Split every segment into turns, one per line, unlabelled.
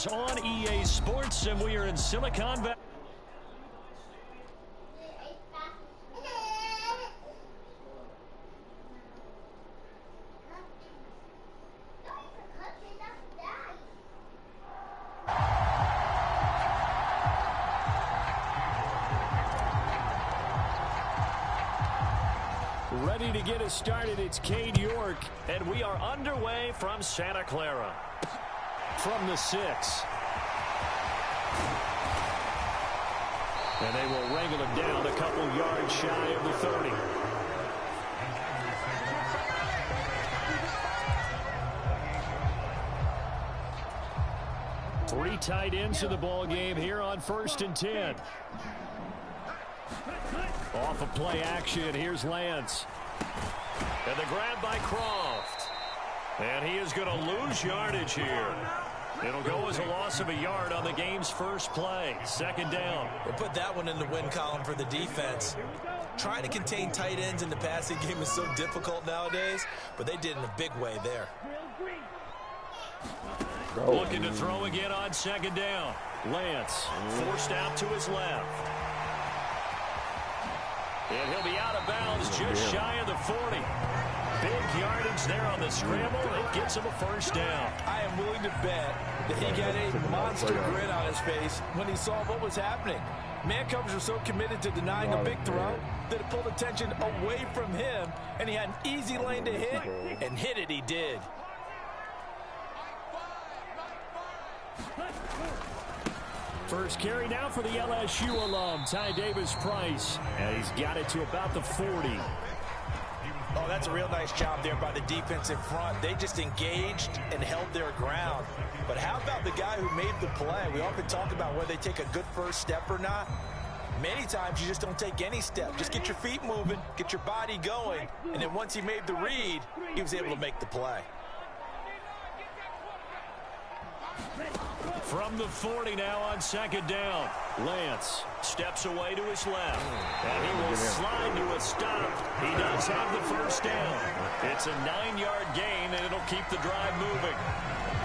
is on EA Sports, and we are in Silicon Valley. Ready to get us started, it's Cade York, and we are underway from Santa Clara. From the 6. And they will wrangle him down a couple yards shy of the 30. Three tight ends in the ball game here on 1st and 10. Off of play action, here's Lance. And the grab by Croft. And he is going to lose yardage here. It'll go as a loss of a yard on the game's first play. 2nd down.
We'll put that one in the win column for the defense. Trying to contain tight ends in the passing game is so difficult nowadays, but they did in a big way there.
Looking to throw again on 2nd down. Lance forced out to his left. And he'll be out of bounds just shy of the 40. Big yardage there on the scramble. It gets him a 1st down.
I am willing to bet that he got a monster grin on his face when he saw what was happening. Man coverage was so committed to denying a big throw that it pulled attention away from him, and he had an easy lane to hit, and hit it he did.
First carry now for the LSU alum, Ty Davis-Price. And he's got it to about the 40.
Oh, that's a real nice job there by the defense in front. They just engaged and held their ground. But how about the guy who made the play? We often talk about whether they take a good first step or not. Many times you just don't take any step. Just get your feet moving, get your body going. And then once he made the read, he was able to make the play.
From the 40 now on 2nd down. Lance steps away to his left. And he will slide to a stop. He does have the 1st down. It's a 9-yard gain, and it'll keep the drive moving.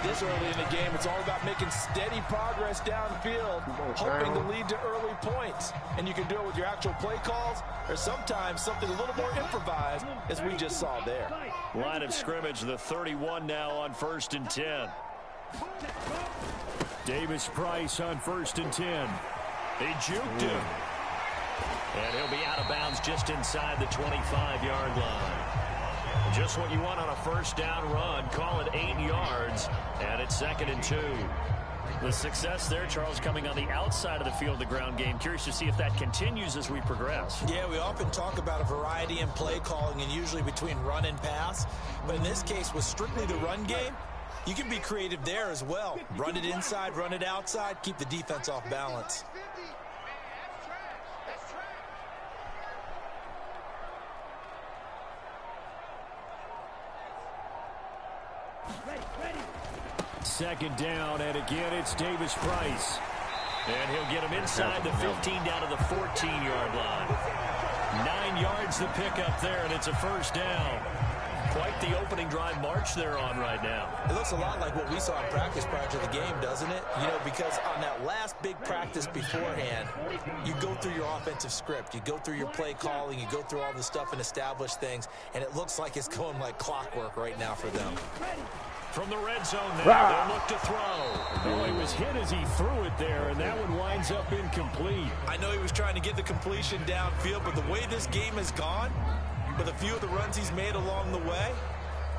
This early in the game, it's all about making steady progress downfield, hoping to lead to early points. And you can do it with your actual play calls, or sometimes something a little more improvised, as we just saw there.
Line of scrimmage, the 31 now on 1st and 10. Davis-Price on 1st and 10. They juked him. And he'll be out of bounds just inside the 25-yard line. Just what you want on a 1st down run. Call it 8 yards. And it's 2nd and 2. The success there, Charles, coming on the outside of the field, the ground game. Curious to see if that continues as we progress.
Yeah, we often talk about a variety in play calling and usually between run and pass. But in this case, with strictly the run game, you can be creative there as well. Run it inside, run it outside, keep the defense off balance.
Second down, and again it's Davis-Price. And he'll get him inside the 15 down to the 14-yard line. 9 yards the pickup there, and it's a 1st down. Quite the opening drive march they're on right now.
It looks a lot like what we saw in practice prior to the game, doesn't it? You know, because on that last big practice beforehand, you go through your offensive script, you go through your play calling, you go through all the stuff and establish things, and it looks like it's going like clockwork right now for them.
From the red zone now, they'll look to throw. Oh, he was hit as he threw it there, and that one winds up incomplete.
I know he was trying to get the completion downfield, but the way this game has gone, with a few of the runs he's made along the way,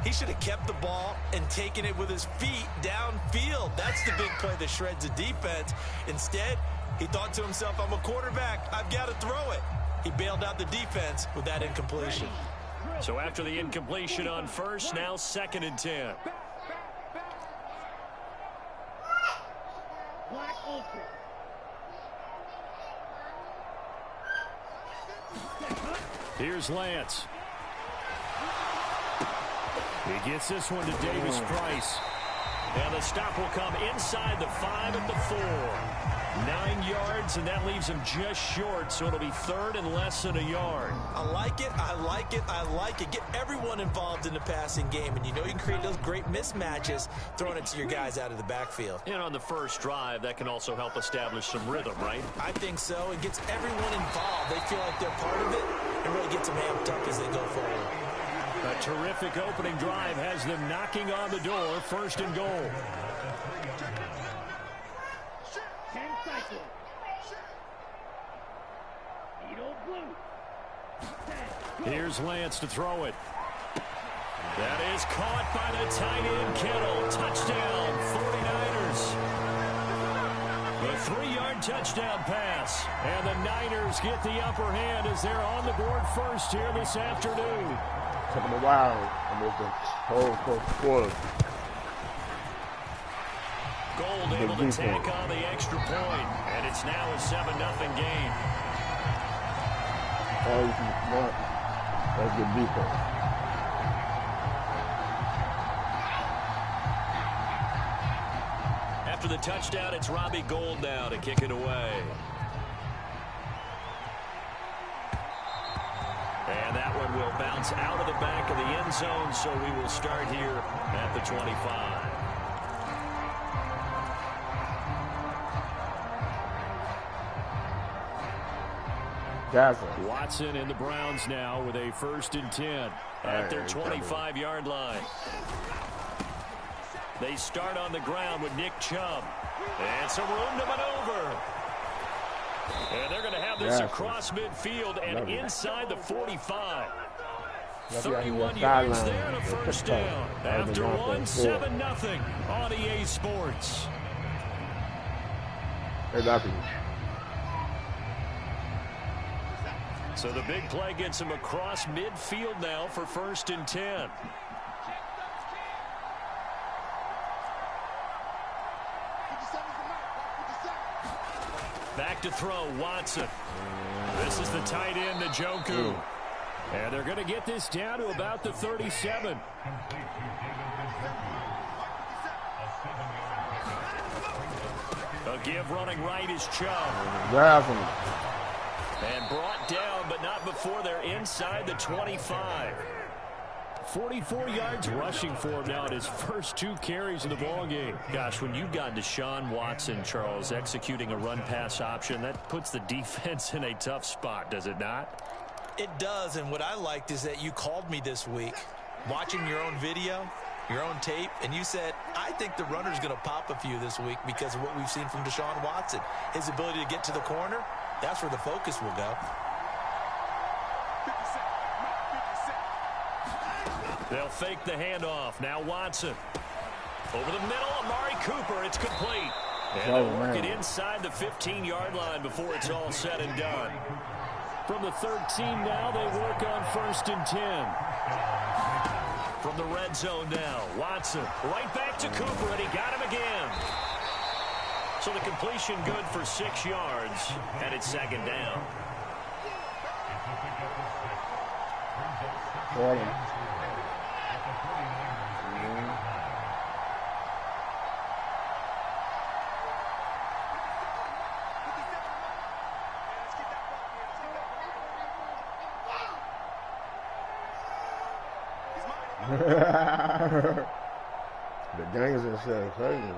he should have kept the ball and taken it with his feet downfield. That's the big play that shreds the defense. Instead, he thought to himself, I'm a quarterback, I've got to throw it. He bailed out the defense with that incompletion.
So after the incompletion on 1st, now 2nd and 10. Here's Lance. He gets this one to Davis-Price. And the stop will come inside the 5 at the 4. 9 yards, and that leaves him just short, so it'll be third and less than a yard.
I like it, I like it, I like it. Get everyone involved in the passing game, and you know you can create those great mismatches throwing it to your guys out of the backfield.
And on the first drive, that can also help establish some rhythm, right?
I think so. It gets everyone involved. They feel like they're part of it, and really gets them amped up as they go forward.
A terrific opening drive has them knocking on the door, first and goal. Here's Lance to throw it. That is caught by the tight end, Kittle. Touchdown, 49ers. The 3-yard touchdown pass. And the Niners get the upper hand as they're on the board first here this afternoon.
Took them a while. Almost the whole first quarter.
Gold able to tack on the extra point. And it's now a 7-0 game.
Oh, you can smart. That's good defense.
After the touchdown, it's Robbie Gould now to kick it away. And that one will bounce out of the back of the end zone, so we will start here at the 25. Watson and the Browns now with a 1st and 10 at their 25-yard line. They start on the ground with Nick Chubb. And some room to maneuver. And they're going to have this across midfield and inside the 45. 31 yards there and a first down. After one, 7-0 on EA Sports. So the big play gets him across midfield now for 1st and 10. Back to throw, Watson. This is the tight end, Njoku. And they're going to get this down to about the 37. A give running right is Chubb. And brought down, but not before they're inside the 25. 44 yards rushing for him now at his first 2 carries of the ballgame. Gosh, when you've got Deshaun Watson, Charles, executing a run-pass option, that puts the defense in a tough spot, does it not?
It does, and what I liked is that you called me this week, watching your own video, your own tape, and you said, I think the runner's going to pop a few this week because of what we've seen from Deshaun Watson. His ability to get to the corner, that's where the focus will go.
They'll fake the handoff. Now Watson. Over the middle, Amari Cooper. It's complete. And they'll work it inside the 15-yard line before it's all said and done. From the 13 now, they work on 1st and 10. From the red zone now, Watson right back to Cooper, and he got him again. So the completion good for 6 yards, and it's 2nd down.
The gangs and shit crazy.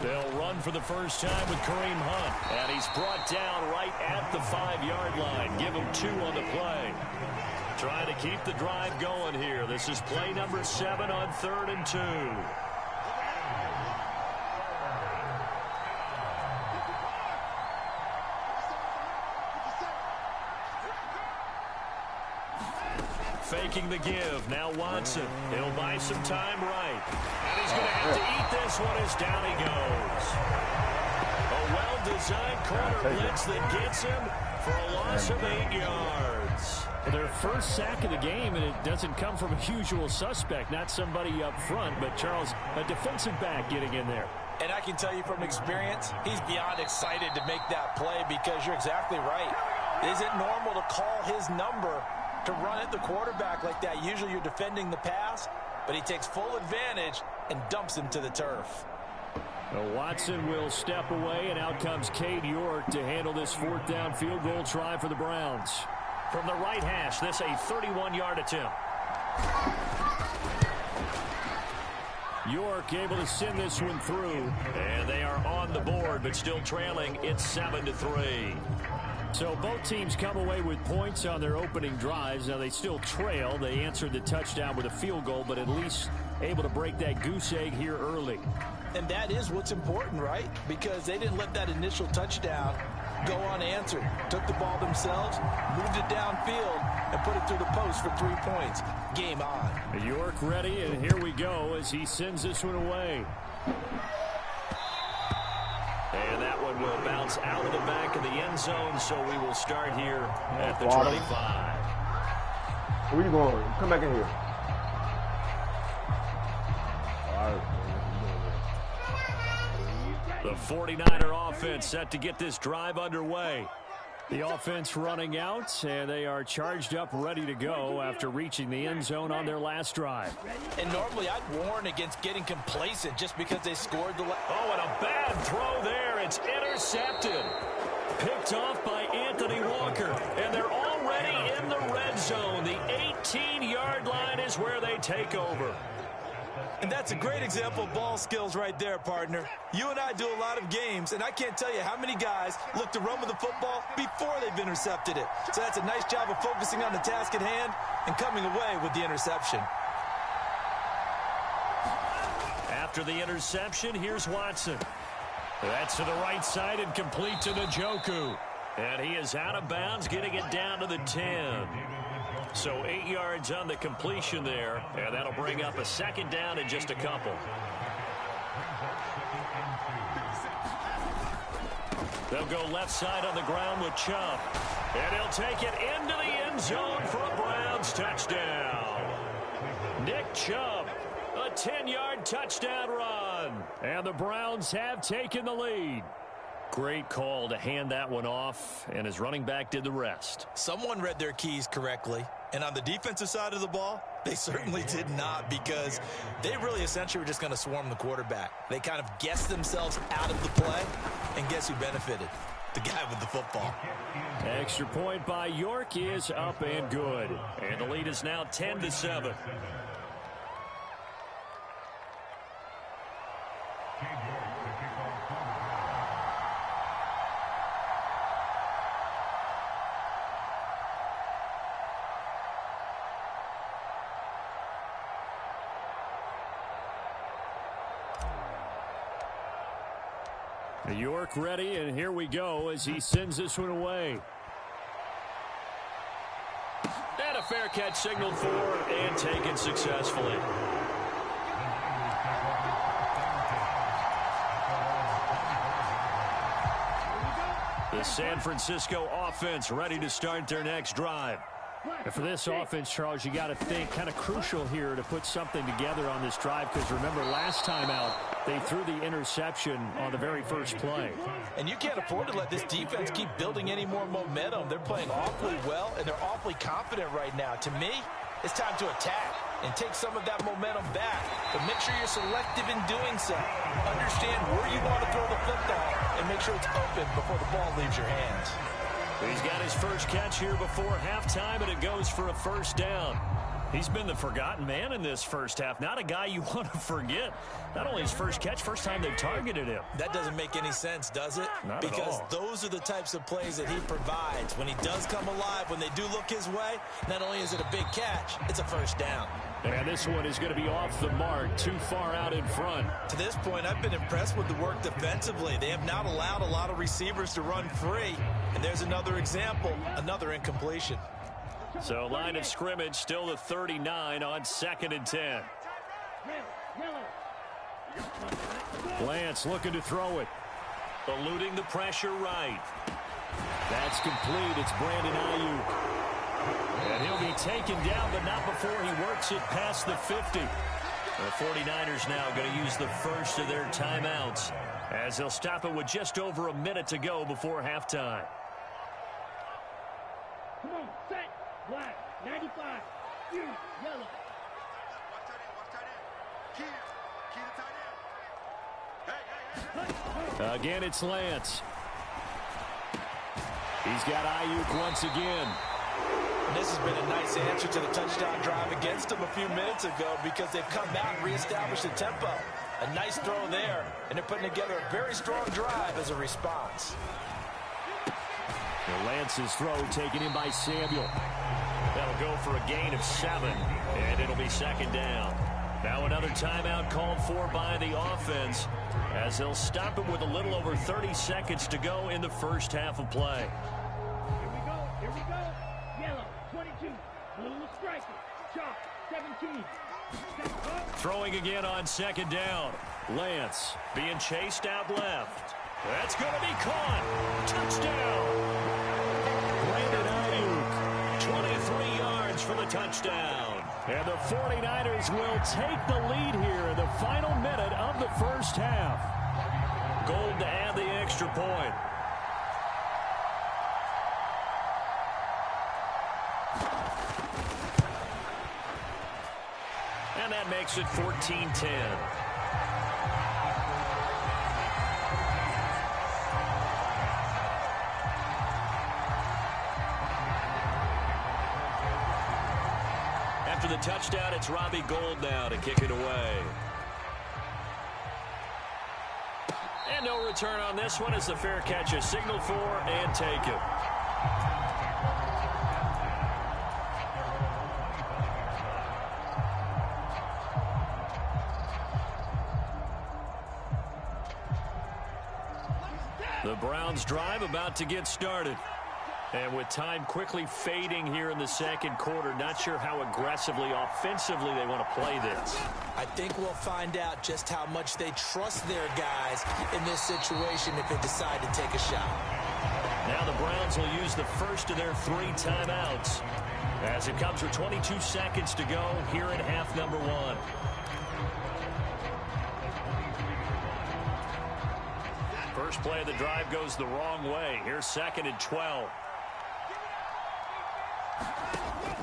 They'll run for the first time with Kareem Hunt. And he's brought down right at the 5-yard line. Give him 2 on the play. Trying to keep the drive going here. This is play number 7 on 3rd and 2. Faking the give. Now Watson. He'll buy some time right. And he's going to have to eat this one as down he goes. A well-designed corner blitz that gets him for a loss of 8 yards. Their first sack of the game, and it doesn't come from a usual suspect, not somebody up front, but Charles, a defensive back getting in there.
And I can tell you from experience, he's beyond excited to make that play because you're exactly right. Is it normal to call his number to run at the quarterback like that? Usually you're defending the pass. but he takes full advantage and dumps him to the turf.
Well, Watson will step away, and out comes Cade York to handle this fourth down field goal try for the Browns. From the right hash, this a 31-yard attempt. York able to send this one through, and they are on the board, but still trailing. It's 7-3. So both teams come away with points on their opening drives. Now they still trail. They answered the touchdown with a field goal, but at least able to break that goose egg here early.
And that is what's important, right? Because they didn't let that initial touchdown go unanswered. Took the ball themselves, moved it downfield, and put it through the post for 3 points. Game on.
York ready, and here we go as he sends this one away. And that one will bounce out of the back of the end zone, so we will start here at the 25.
Where you going? Come back in here. All right.
The 49er offense set to get this drive underway. The offense running out, and they are charged up, ready to go after reaching the end zone on their last drive.
And normally I'd warn against getting complacent just because they scored the
Oh, and a bad throw there. It's intercepted. Picked off by Anthony Walker, and they're already in the red zone. The 18-yard line is where they take over.
And that's a great example of ball skills right there, partner. You and I do a lot of games, and I can't tell you how many guys look to run with the football before they've intercepted it. So that's a nice job of focusing on the task at hand and coming away with the interception.
After the interception, here's Watson. That's to the right side and complete to Njoku. And he is out of bounds, getting it down to the 10. So 8 yards on the completion there, and that'll bring up a second down in just a couple. They'll go left side on the ground with Chubb. And he'll take it into the end zone for a Browns touchdown. Nick Chubb, a 10-yard touchdown run. And the Browns have taken the lead. Great call to hand that one off, and his running back did the rest.
Someone read their keys correctly, and on the defensive side of the ball, they certainly did not, because they really essentially were just going to swarm the quarterback. They kind of guessed themselves out of the play, and guess who benefited? The guy with the football.
Extra point by York is up and good, and the lead is now 10-7. York ready, and here we go as he sends this one away. And a fair catch signaled for and taken successfully. The San Francisco offense ready to start their next drive. And for this offense, Charles, you got to think kind of crucial here to put something together on this drive, because remember last time out they threw the interception on the very first play.
And you can't afford to let this defense keep building any more momentum. They're playing awfully well, and they're awfully confident right now. To me, it's time to attack and take some of that momentum back. But make sure you're selective in doing so. Understand where you want to throw the football and make sure it's open before the ball leaves your hands.
He's got his first catch here before halftime, and it goes for a first down. He's been the forgotten man in this first half. Not a guy you want to forget. Not only his first catch, first time they've targeted him.
That doesn't make any sense, does it?
Not
because
at all.
Those are the types of plays that he provides. When he does come alive, when they do look his way, not only is it a big catch, it's a first down.
And this one is going to be off the mark, too far out in front.
To this point, I've been impressed with the work defensively. They have not allowed a lot of receivers to run free. And there's another example, another incompletion.
So line of scrimmage still the 39 on 2nd and 10. Lance looking to throw it. Eluding the pressure right. That's complete. It's Brandon Ayuk. And he'll be taken down, but not before he works it past the 50. The 49ers now going to use the first of their timeouts, as they'll stop it with just over a minute to go before halftime.
Come on, set, black, 95, you, yellow.
Again, it's Lance. He's got Ayuk once again.
And this has been a nice answer to the touchdown drive against them a few minutes ago because they've come out and reestablished the tempo. A nice throw there, and they're putting together a very strong drive as a response.
Lance's throw taken in by Samuel. That'll go for a gain of 7, and it'll be second down. Now another timeout called for by the offense as they'll stop it with a little over 30 seconds to go in the first half of play.
Here we go. Yellow, 22. Blue striker. Chalk, 17.
Throwing again on second down. Lance being chased out left. That's going to be caught. Touchdown. Brandon Ayuk, 23 yards for the touchdown. And the 49ers will take the lead here in the final minute of the first half. Gold to add the extra point. And that makes it 14-10. After the touchdown, it's Robbie Gould now to kick it away. And no return on this one as the fair catch is signaled for and taken. The Browns' drive about to get started. And with time quickly fading here in the second quarter, not sure how aggressively, offensively they want to play this.
I think we'll find out just how much they trust their guys in this situation if they decide to take a shot.
Now the Browns will use the first of their 3 timeouts as it comes with 22 seconds to go here in half number 1. First play of the drive goes the wrong way. Here's 2nd and 12.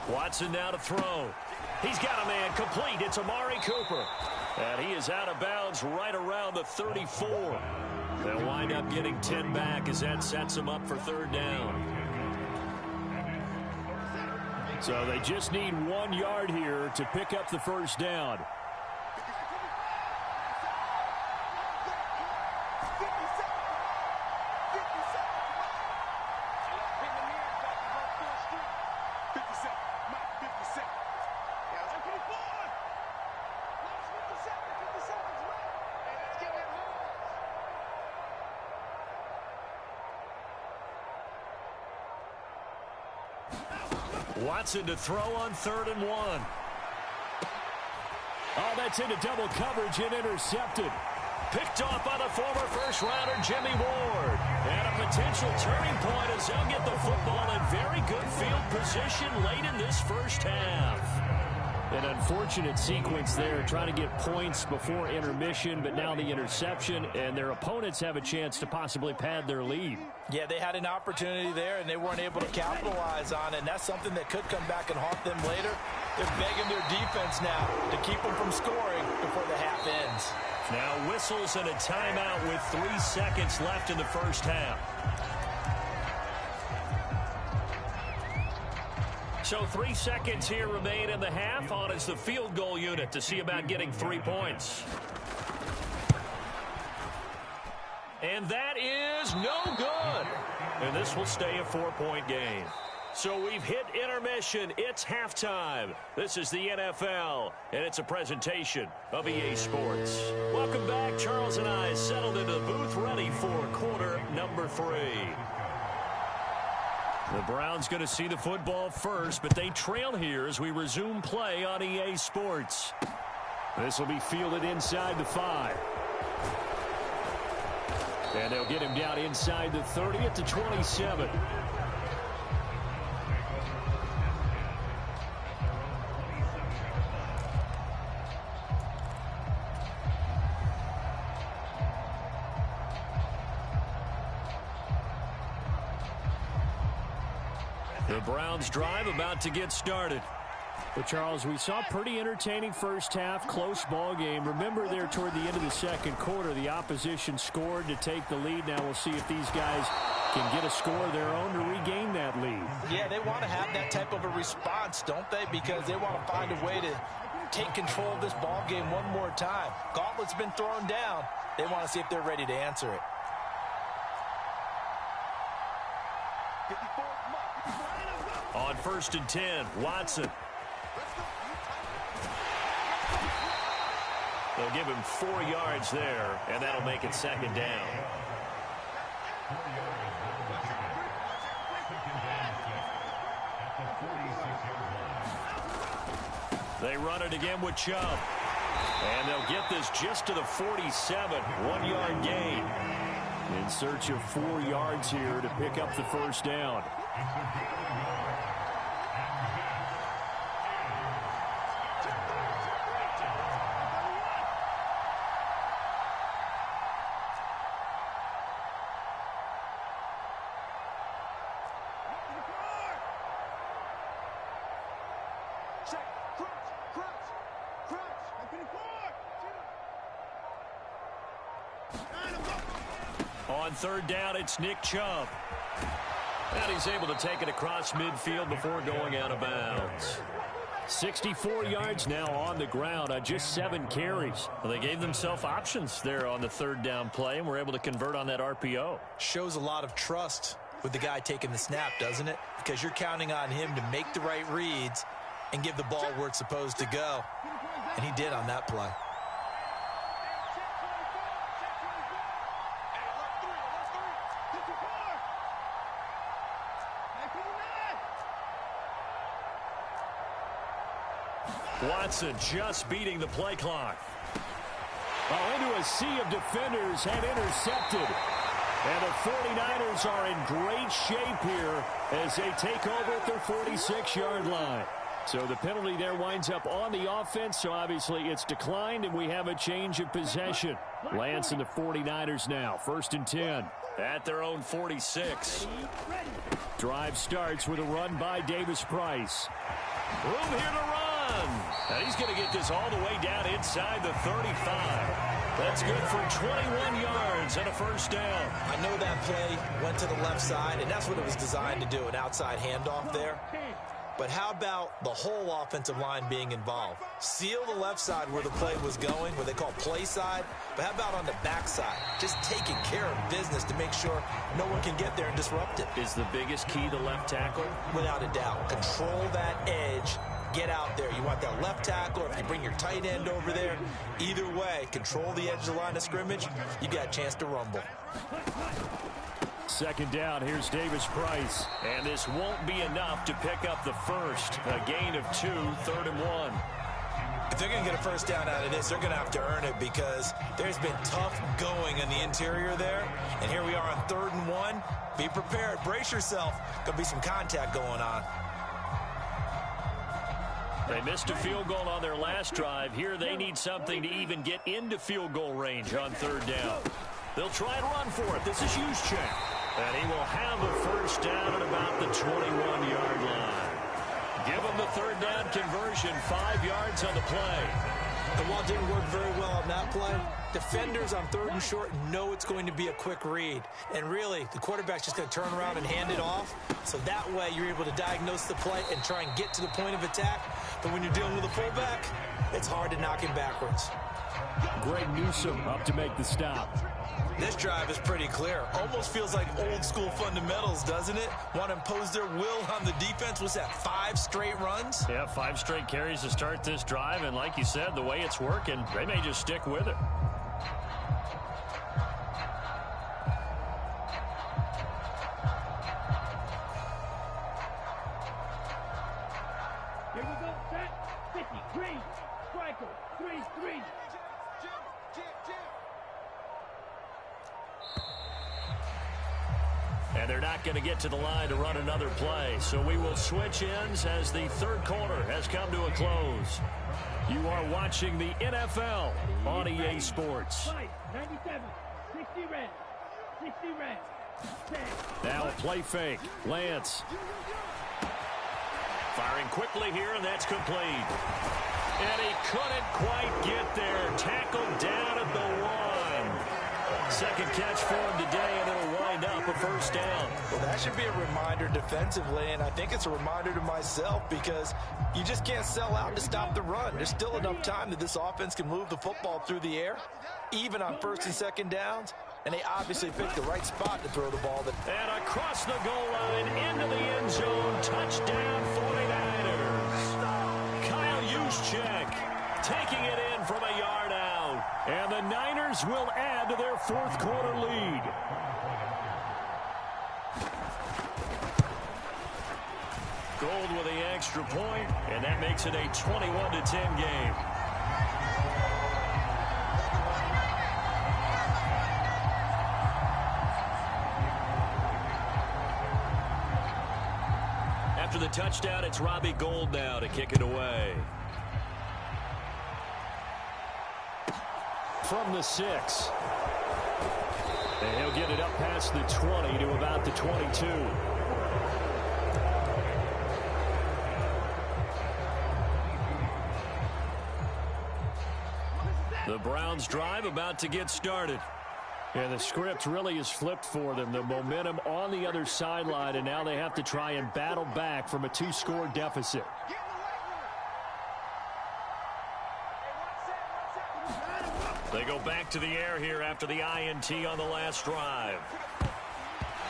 Watson now to throw. He's got a man complete. It's Amari Cooper. And he is out of bounds right around the 34. They'll wind up getting 10 back as that sets them up for 3rd down. So they just need 1 yard here to pick up the first down. Watson to throw on 3rd and 1. Oh, that's into double coverage and intercepted. Picked off by the former first-rounder Jimmy Ward. And a potential turning point as they'll get the football in very good field position late in this first half. An unfortunate sequence there, trying to get points before intermission, but now the interception, and their opponents have a chance to possibly pad their lead.
Yeah, they had an opportunity there, and they weren't able to capitalize on it, and that's something that could come back and haunt them later. They're begging their defense now to keep them from scoring before the half ends.
Now whistles and a timeout with 3 seconds left in the first half. So 3 seconds here remain in the half. On is the field goal unit to see about getting 3 points. And that is no good. And this will stay a 4-point game. So we've hit intermission. It's halftime. This is the NFL, and it's a presentation of EA Sports. Welcome back. Charles and I settled into the booth ready for quarter number 3. The Browns going to see the football first, but they trail here as we resume play on EA Sports. This will be fielded inside the 5. And they'll get him down inside the 30 at the 27. The Browns drive about to get started. Well, Charles, we saw pretty entertaining first half, close ball game. Remember there toward the end of the second quarter, the opposition scored to take the lead. Now we'll see if these guys can get a score of their own to regain that lead.
Yeah, they want to have that type of a response, don't they? Because they want to find a way to take control of this ball game one more time. Gauntlet's been thrown down. They want to see if they're ready to answer it.
On 1st and 10, Watson. They'll give him 4 yards there, and that'll make it 2nd down. They run it again with Chubb. And they'll get this just to the 47, 1-yard gain. In search of 4 yards here to pick up the first down. On 3rd down, it's Nick Chubb. And he's able to take it across midfield before going out of bounds. 64 yards now on the ground on just 7 carries. Well, they gave themselves options there on the 3rd down play, and were able to convert on that RPO.
Shows a lot of trust with the guy taking the snap, doesn't it? Because you're counting on him to make the right reads and give the ball where it's supposed to go. And he did on that play.
Watson just beating the play clock. Into a sea of defenders and intercepted. And the 49ers are in great shape here as they take over at their 46-yard line. So the penalty there winds up on the offense, so obviously it's declined, and we have a change of possession. Lance and the 49ers now, 1st and 10 at their own 46. Drive starts with a run by Davis Price. Room here to run. And he's going to get this all the way down inside the 35. That's good for 21 yards and a first down.
I know that play went to the left side, and that's what it was designed to do, an outside handoff there. But how about the whole offensive line being involved? Seal the left side where the play was going, what they call play side. But how about on the back side? Just taking care of business to make sure no one can get there and disrupt it.
Is the biggest key the left tackle?
Without a doubt. Control that edge. Get out there. You want that left tackle, or if you bring your tight end over there. Either way, control the edge of the line of scrimmage. You got a chance to rumble.
2nd down, here's Davis Price. And this won't be enough to pick up the first. A gain of 2, 3rd and 1.
If they're going to get a first down out of this, they're going to have to earn it, because there's been tough going in the interior there. And here we are on 3rd and 1. Be prepared. Brace yourself. Going to be some contact going on.
They missed a field goal on their last drive. Here they need something to even get into field goal range on 3rd down. They'll try and run for it. This is Juszczyk. And he will have a first down at about the 21-yard line. Give him the 3rd down conversion, 5 yards on the play.
And while it didn't work very well on that play, defenders on 3rd and short know it's going to be a quick read. And really, the quarterback's just going to turn around and hand it off. So that way, you're able to diagnose the play and try and get to the point of attack. But when you're dealing with a fullback, it's hard to knock him backwards.
Greg Newsome up to make the stop.
This drive is pretty clear. Almost feels like old school fundamentals, doesn't it? Want to impose their will on the defense. Was that 5 straight runs?
Yeah, 5 straight carries to start this drive. And like you said, the way it's working, they may just stick with it.
Here we go, set, 50, green, striker, 3-3.
And they're not going to get to the line to run another play. So we will switch ends as the 3rd quarter has come to a close. You are watching the NFL on EA Sports.
97, 60 red, 60 red.
Now a play fake. Lance Firing quickly here, and that's complete. And he couldn't quite get there. Tackled down at the 1. Second catch for him today, and it'll wind up a first down.
Well, that should be a reminder defensively, and I think it's a reminder to myself because you just can't sell out to stop the run. There's still enough time that this offense can move the football through the air, even on first and second downs, and they obviously picked the right spot to throw the ball.
And across the goal line, into the end zone, touchdown 49ers. Kyle Juszczyk taking it in from a yard out. And the Niners will add to their fourth quarter lead. Gold with the extra point, and that makes it a 21-10 game. After the touchdown, it's Robbie Gould now to kick it away. From the 6. And he'll get it up past the 20 to about the 22. The Browns drive about to get started. And the script really is flipped for them. The momentum on the other sideline, and now they have to try and battle back from a 2-score deficit. They go back to the air here after the INT on the last drive.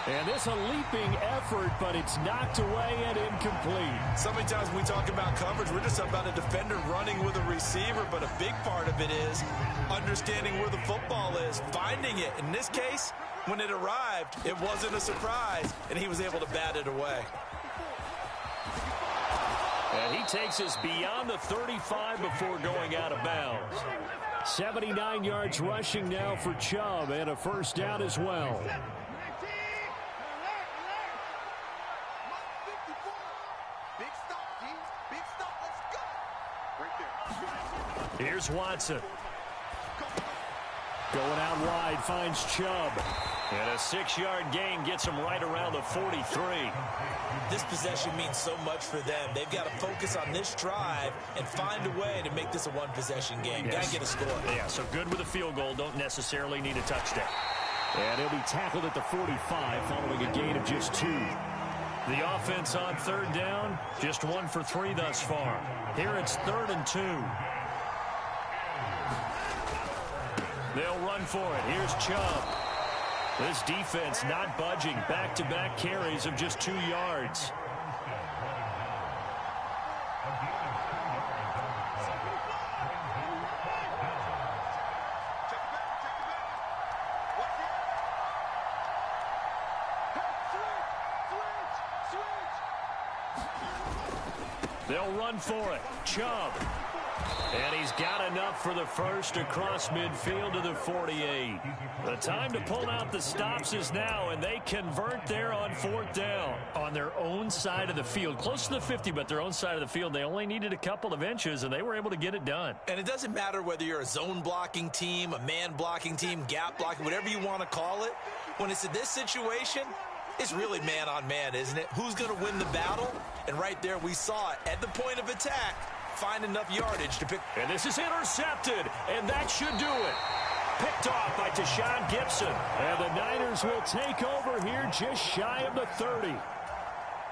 And this a leaping effort, but it's knocked away and incomplete.
So many times when we talk about coverage, we're just about a defender running with a receiver, but a big part of it is understanding where the football is, finding it. In this case, when it arrived, it wasn't a surprise, and he was able to bat it away.
And he takes us beyond the 35 before going out of bounds. 79 yards rushing now for Chubb, and a first down as well. Here's Watson. Going out wide, finds Chubb. And a 6-yard gain gets him right around the 43.
This possession means so much for them. They've got to focus on this drive and find a way to make this a one-possession game. Got to get a score.
Yeah, so good with a field goal. Don't necessarily need a touchdown. And he'll be tackled at the 45 following a gain of just 2. The offense on third down, just 1 for 3 thus far. Here it's 3rd and 2. They'll run for it. Here's Chubb. This defense not budging. Back-to-back carries of just 2 yards. They'll run for it. Chubb. And he's got enough for the first across midfield to the 48. The time to pull out the stops is now, and they convert there on 4th down on their own side of the field. Close to the 50, but their own side of the field. They only needed a couple of inches, and they were able to get it done.
And it doesn't matter whether you're a zone blocking team, a man blocking team, gap blocking, whatever you want to call it. When it's in this situation, it's really man-on-man, isn't it? Who's going to win the battle? And right there we saw it at the point of attack. Find enough yardage to pick.
And this is intercepted, and that should do it. Picked off by Tashawn Gibson. And the Niners will take over here just shy of the 30.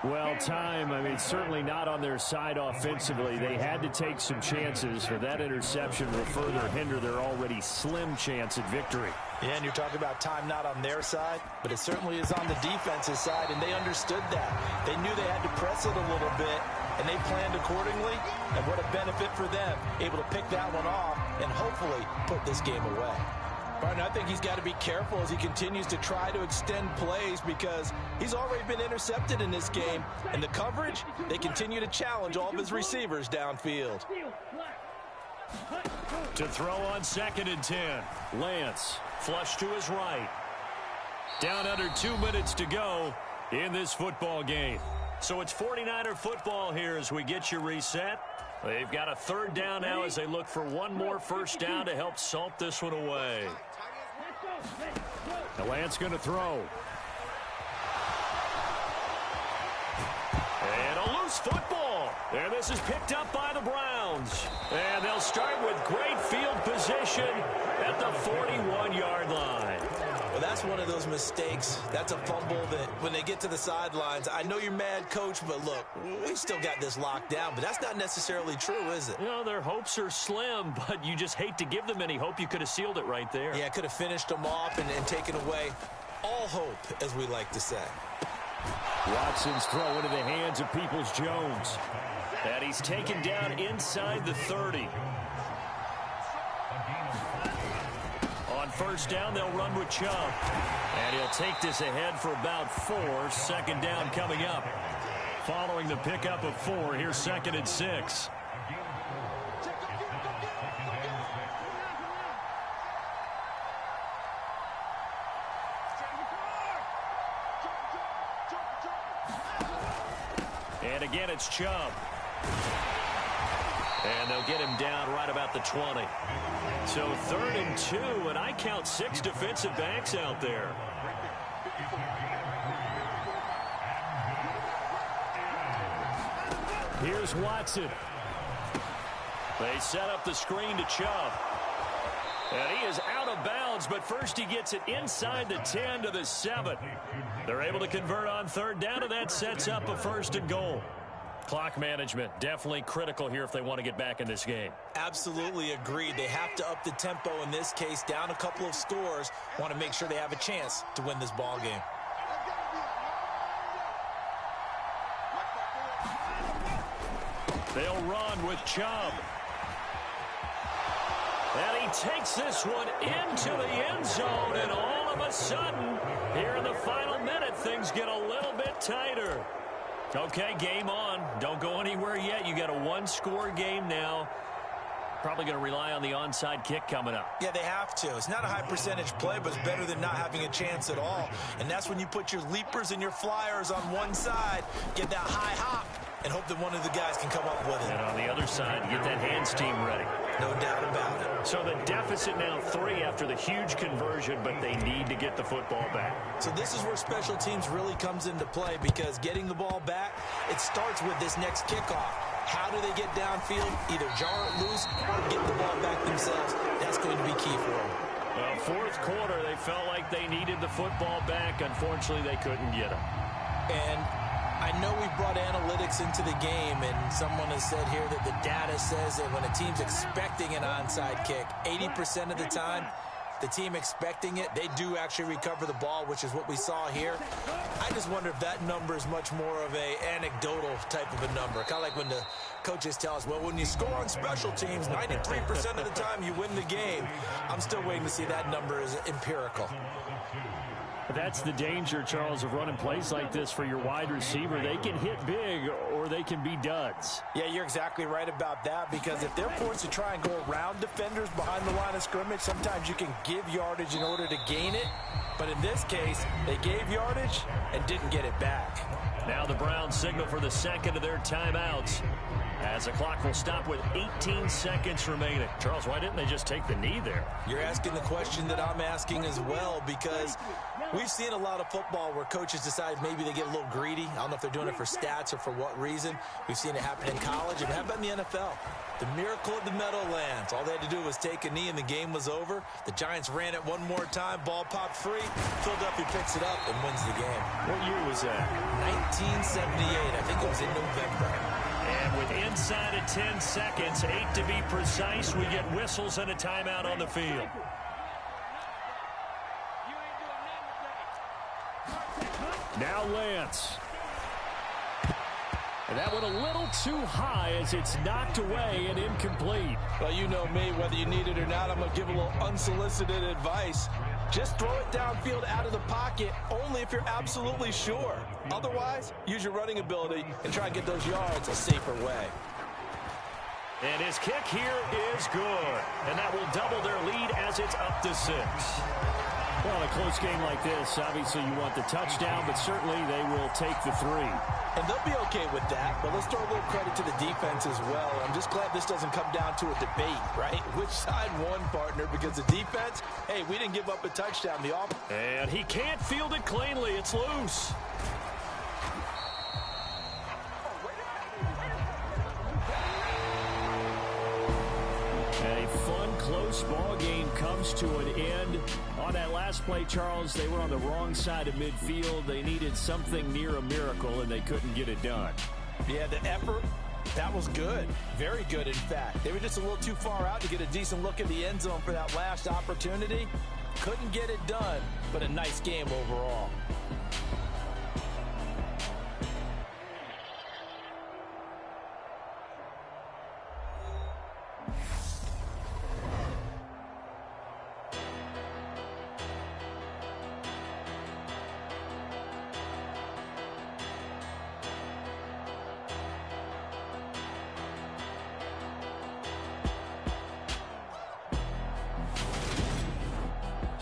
Well, time, I mean, certainly not on their side offensively. They had to take some chances, but that interception will further hinder their already slim chance at victory.
Yeah, and you're talking about time not on their side, but it certainly is on the defensive side, and they understood that. They knew they had to press it a little bit, and they planned accordingly, and what a benefit for them, able to pick that one off and hopefully put this game away. Barton, I think he's got to be careful as he continues to try to extend plays because he's already been intercepted in this game, and the coverage, they continue to challenge all of his receivers downfield.
To throw on 2nd and 10, Lance flush to his right. Down under 2 minutes to go in this football game. So it's 49er football here as we get you reset. They've got a 3rd down now as they look for one more first down to help salt this one away. Now Lance going to throw. And a loose football. And this is picked up by the Browns. And they'll start with great field position at the 41-yard line.
Well, that's one of those mistakes. That's a fumble that when they get to the sidelines, I know you're mad, Coach, but look, we still got this locked down. But that's not necessarily true, is it?
You know, their hopes are slim, but you just hate to give them any hope. You could have sealed it right there.
Yeah, could have finished them off and taken away all hope, as we like to say.
Watson's throw into the hands of Peoples-Jones. And he's taken down inside the 30. On first down, they'll run with Chubb. And he'll take this ahead for about 4. Second down coming up. Following the pickup of 4, here's 2nd and 6. And again, it's Chubb. And they'll get him down right about the 20. So 3rd and 2, and I count 6 defensive backs out there. Here's Watson. They set up the screen to Chubb. And he is out of bounds, but first he gets it inside the 10 to the 7. They're able to convert on 3rd down, and that sets up a 1st and goal. Clock management, definitely critical here if they want to get back in this game.
Absolutely agreed. They have to up the tempo in this case, down a couple of scores. Want to make sure they have a chance to win this ball game.
They'll run with Chubb. And he takes this one into the end zone, and all of a sudden, here in the final minute, things get a little bit tighter. Okay, game on. Don't go anywhere yet. You got a 1-score game now. Probably going to rely on the onside kick coming up.
Yeah, they have to. It's not a high percentage play, but it's better than not having a chance at all. And that's when you put your leapers and your flyers on one side, get that high hop, and hope that one of the guys can come up with it.
And on the other side, get that hands team ready.
No doubt about it.
So the deficit now 3 after the huge conversion, but they need to get the football back.
So this is where special teams really comes into play, because getting the ball back, it starts with this next kickoff. How do they get downfield? Either jar it loose or get the ball back themselves. That's going to be key for them.
Well, 4th quarter, they felt like they needed the football back. Unfortunately, they couldn't get it.
And I know we've brought analytics into the game, and someone has said here that the data says that when a team's expecting an onside kick, 80% of the time, the team expecting it, they do actually recover the ball, which is what we saw here. I just wonder if that number is much more of a anecdotal type of a number. Kind of like when the coaches tell us, well, when you score on special teams, 93% of the time you win the game. I'm still waiting to see that number is empirical.
That's the danger, Charles, of running plays like this for your wide receiver. They can hit big or they can be duds.
Yeah, you're exactly right about that, because if they're forced to try and go around defenders behind the line of scrimmage, sometimes you can give yardage in order to gain it. But in this case, they gave yardage and didn't get it back.
Now the Browns signal for the 2nd of their timeouts, as the clock will stop with 18 seconds remaining. Charles, why didn't they just take the knee there?
You're asking the question that I'm asking as well, because we've seen a lot of football where coaches decide maybe they get a little greedy. I don't know if they're doing it for stats or for what reason. We've seen it happen in college. And how about in the NFL? The miracle of the Meadowlands. All they had to do was take a knee and the game was over. The Giants ran it one more time. Ball popped free. Philadelphia picks it up and wins the game.
What year was that?
1978. I think it was in November.
And with inside of 10 seconds, 8 to be precise, we get whistles and a timeout on the field. Now Lance. And that went a little too high as it's knocked away and incomplete.
Well, you know me, whether you need it or not, I'm going to give a little unsolicited advice. Just throw it downfield out of the pocket, only if you're absolutely sure. Otherwise, use your running ability and try and get those yards a safer way.
And his kick here is good. And that will double their lead as it's up to 6. Well, in a close game like this, obviously you want the touchdown, but certainly they will take the 3.
And they'll be okay with that, but let's throw a little credit to the defense as well. I'm just glad this doesn't come down to a debate, right? Which side won, partner? Because the defense, hey, we didn't give up a touchdown. The offense.
And he can't field it cleanly. It's loose. close ball game comes to an end. On that last play, Charles, they were on the wrong side of midfield. They needed something near a miracle, and they couldn't get it done.
Yeah, the effort, that was good. Very good, in fact. They were just a little too far out to get a decent look at the end zone for that last opportunity. Couldn't get it done, but a nice game overall.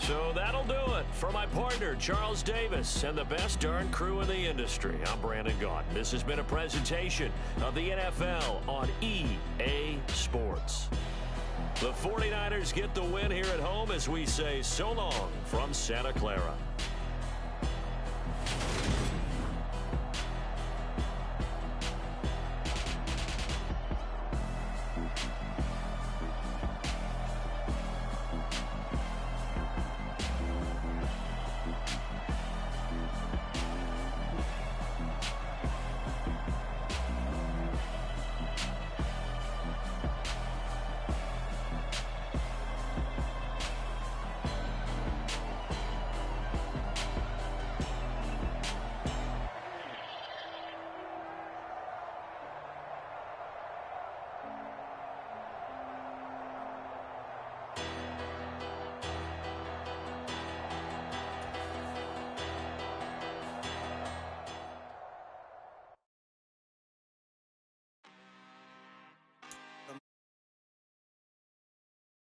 So that'll do it for my partner, Charles Davis, and the best darn crew in the industry. I'm Brandon Gaudin. This has been a presentation of the NFL on EA Sports. The 49ers get the win here at home as we say so long from Santa Clara.